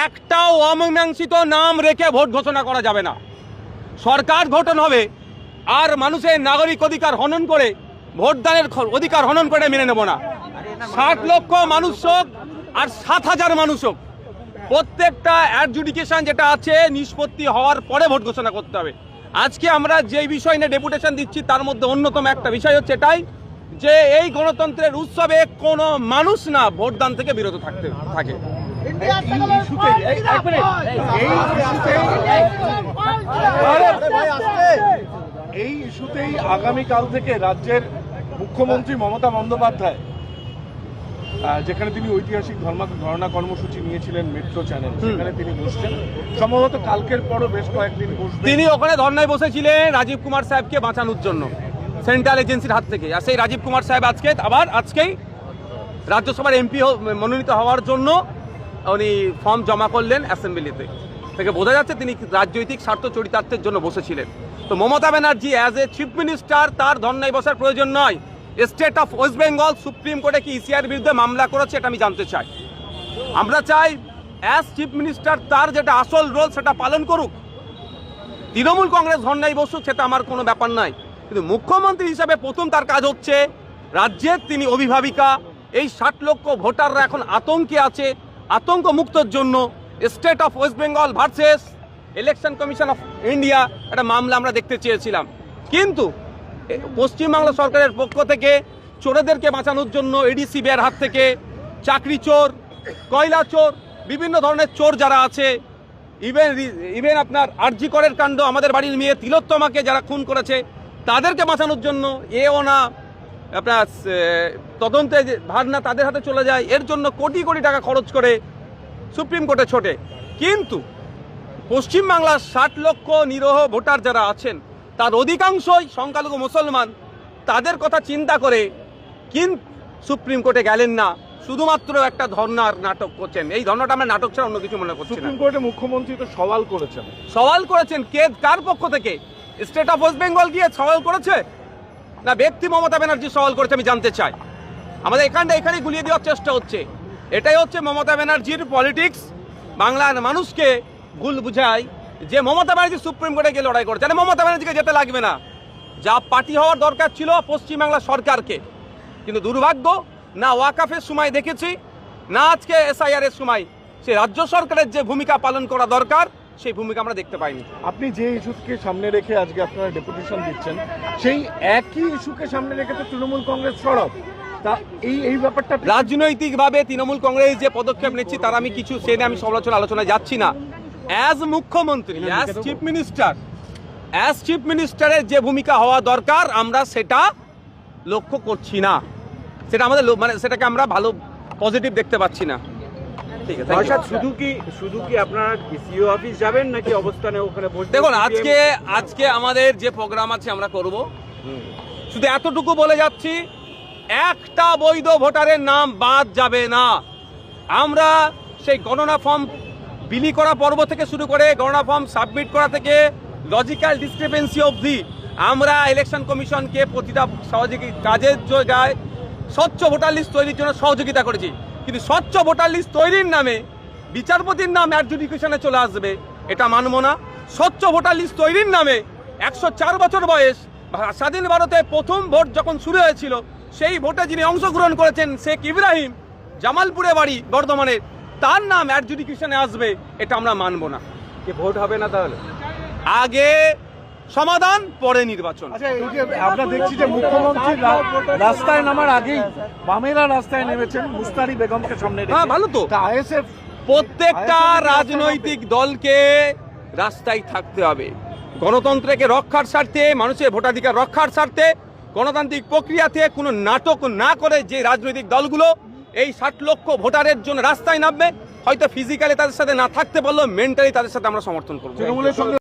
একটাও অমীমাংসিত নাম রেখে ভোট ঘোষণা করা যাবে না। সরকার গঠন হবে আর মানুষের নাগরিক অধিকার হনন করে ভোটদানের অধিকার হনন করে মেনে নেব না। 60 লক্ষ মানুষ হোক আর 7,000 মানুষ হোক, প্রত্যেকটা অ্যাডজুডিকেশন যেটা আছে নিষ্পত্তি হওয়ার পরে ভোট ঘোষণা করতে হবে। আজকে আমরা যে বিষয় নিয়ে ডেপুটেশন দিচ্ছি তার মধ্যে অন্যতম একটা বিষয় হচ্ছে এটাই যে এই গণতন্ত্রের উৎসবে কোনো মানুষ না ভোটদান থেকে বিরত থাকে। এই ইস্যুতেই আগামীকাল থেকে রাজ্যের মুখ্যমন্ত্রী মমতা বন্দ্যোপাধ্যায়, যেখানে তিনি ঐতিহাসিক ধর্ণা কর্মসূচি নিয়েছিলেন মেট্রো চ্যানেল, সেখানে তিনি বসছেন। সম্ভবত কালকের পরও বেশ কয়েকদিন বসবেন। তিনি ওখানে ধর্ণায় বসেছিলেন রাজীব কুমার সাহেবকে বাঁচানোর জন্য সেন্ট্রাল এজেন্সির হাত থেকে। আর সেই রাজীব কুমার সাহেব আজকেই রাজ্যসভার এমপি মনোনীত হওয়ার জন্য উনি ফর্ম জমা করলেন অ্যাসেম্বলিতে। থেকে বোঝা যাচ্ছে তিনি রাজনৈতিক স্বার্থ চরিতার্থের জন্য বসেছিলেন। তো Mamata Banerjee as a chief minister তার ধর্ণায় বসার প্রয়োজন নয়। State of West Bengal supreme কোর্টে কি ইসিআর বিরুদ্ধে মামলা করেছে এটা আমি জানতে চাই। আমরা চাই অ্যাজ চিফ মিনিস্টার তার যেটা আসল রোল সেটা পালন করুক। তৃণমূল কংগ্রেস ধর্ণায় বসুক, সেটা আমার কোনো ব্যাপার নয়। কিন্তু মুখ্যমন্ত্রী হিসাবে প্রথম তার কাজ হচ্ছে রাজ্যের তিনি অভিভাবিকা। এই 60 লক্ষ ভোটাররা এখন আতঙ্কে আছে। আতঙ্ক মুক্তর জন্য state of West Bengal versus election commission of India একটা মামলা আমরা দেখতে চেয়েছিলাম। কিন্তু পশ্চিমবাংলা সরকারের পক্ষ থেকে চোরেদেরকে বাঁচানোর জন্য এডিসিবির হাত থেকে চাকরি চোর, কয়লা চোর, বিভিন্ন ধরনের চোর যারা আছে, ইভেন আপনার আরজি করের কাণ্ড, আমাদের বাড়ির মেয়ে তিলোত্তমাকে যারা খুন করেছে তাদেরকে বাঁচানোর জন্য এও না আপনার তদন্তে ভার না তাদের হাতে চলে যায়। এর জন্য কোটি কোটি টাকা খরচ করে সুপ্রিম কোর্টে ছোটে। কিন্তু পশ্চিমবাংলার 60 লক্ষ নিরীহ ভোটার যারা আছেন তার অধিকাংশই সংখ্যালঘু মুসলমান। তাদের কথা চিন্তা করে কিন্তু সুপ্রিম কোর্টে গেলেন না, শুধুমাত্র একটা ধর্নার নাটক করছেন। এই ধর্নাটা আমরা নাটক ছাড়া অন্য কিছু মনে করছি না। সুপ্রিম কোর্টে মুখ্যমন্ত্রী তো সওয়াল করেছেন কে, কার পক্ষ থেকে? স্টেট অফ ওয়েস্ট বেঙ্গল গিয়ে সওয়াল করেছে না ব্যক্তি মমতা ব্যানার্জি সওয়াল করেছে? আমি জানতে চাই। আমাদের এখানেই গুলিয়ে দেওয়ার চেষ্টা হচ্ছে। এটাই হচ্ছে মমতা ব্যানার্জির পলিটিক্স। বাংলার মানুষকে ভুল বুঝায় যে মমতা ব্যানার্জি সুপ্রিম কোর্টে গিয়ে লড়াই করছে। মমতা ব্যানার্জিকে যেতে লাগবে না, যা পার্টি হওয়ার দরকার ছিল পশ্চিমবাংলা সরকারকে। কিন্তু দুর্ভাগ্য, না ওয়াকাফের সময় দেখেছি, না আজকে এসআইআর এর সময় সে রাজ্য সরকারের যে ভূমিকা পালন করা দরকার সেই ভূমিকা আমরা দেখতে পাইনি। আপনি যে ইস্যুকে সামনে রেখে আজকে আপনারা ডেপুটেশন দিচ্ছেন, সেই একই ইস্যুকে সামনে রেখে তো তৃণমূল কংগ্রেস সরব। তা এই ব্যাপারটা রাজনৈতিকভাবে তৃণমূল কংগ্রেস যে পদক্ষেপ নিচ্ছে তার আমি কিছু সে নিয়ে আমি আলোচনায় যাচ্ছি না। অ্যাজ মুখ্যমন্ত্রী, অ্যাজ চিফ মিনিস্টারের যে ভূমিকা হওয়া দরকার আমরা সেটা লক্ষ্য করছি না। সেটা আমাদের সেটাকে আমরা ভালো পজিটিভ দেখতে পাচ্ছি না। ঠিক আছে, শুধু কি আপনারা সিইও অফিস যাবেন নাকি অবস্থানে ওখানে বসে? দেখুন, আজকে আমাদের যে প্রোগ্রাম আছে আমরা করব। শুধু এতটুকু বলে যাচ্ছি, একটা বৈধ ভোটারের নাম বাদ যাবে না। আমরা সেই গণনা ফর্ম বিলি করা পর্ব থেকে শুরু করে গণনা ফর্ম সাবমিট করা থেকে লজিক্যাল ডিসক্রিপেন্সি অবধি আমরা ইলেকশন কমিশনকে প্রতিটা কাজের জায়গায় স্বচ্ছ ভোটার লিস্ট তৈরির জন্য সহযোগিতা করেছি। কিন্তু স্বচ্ছ ভোটার লিস্ট তৈরির নামে বিচারপতির নাম অ্যাডজুডিকেশনে চলে আসবে, এটা মানব না। স্বচ্ছ ভোটার লিস্ট তৈরির নামে 104 বছর বয়স, স্বাধীন ভারতে প্রথম ভোট যখন শুরু হয়েছিল সেই ভোটে যিনি অংশগ্রহণ করেছেন শেখ ইব্রাহিম, জামালপুরে বাড়ি বর্ধমানের, তার নাম অ্যাডজুডিকেশনে আসবে, এটা আমরা মানব না। ভোট হবে না তাহলে? আগে সমাধান, পরে নির্বাচন। আচ্ছা, এই যে আমরা দেখছি যে মুখ্যমন্ত্রী রাস্তায় নামার আগেই বামেরা রাস্তায় নেমেছেন মুস্তারি বেগমকে সামনে রেখে। হ্যাঁ, ভালো তো। আইএসএফ প্রত্যেকটা রাজনৈতিক দলকে রাস্তায় থাকতে হবে গণতন্ত্রকে রক্ষার স্বার্থে, মানুষের ভোটাধিকার রক্ষার স্বার্থে। গণতান্ত্রিক প্রক্রিয়াতে কোনো নাটক না করে যে রাজনৈতিক দলগুলো এই 60 লক্ষ ভোটারের জন্য রাস্তায় নামবে, হয়তো ফিজিক্যালি তাদের সাথে না থাকতে পারলেও মেন্টালি তাদের সাথে আমরা সমর্থন করবো। তৃণমূলের সঙ্গে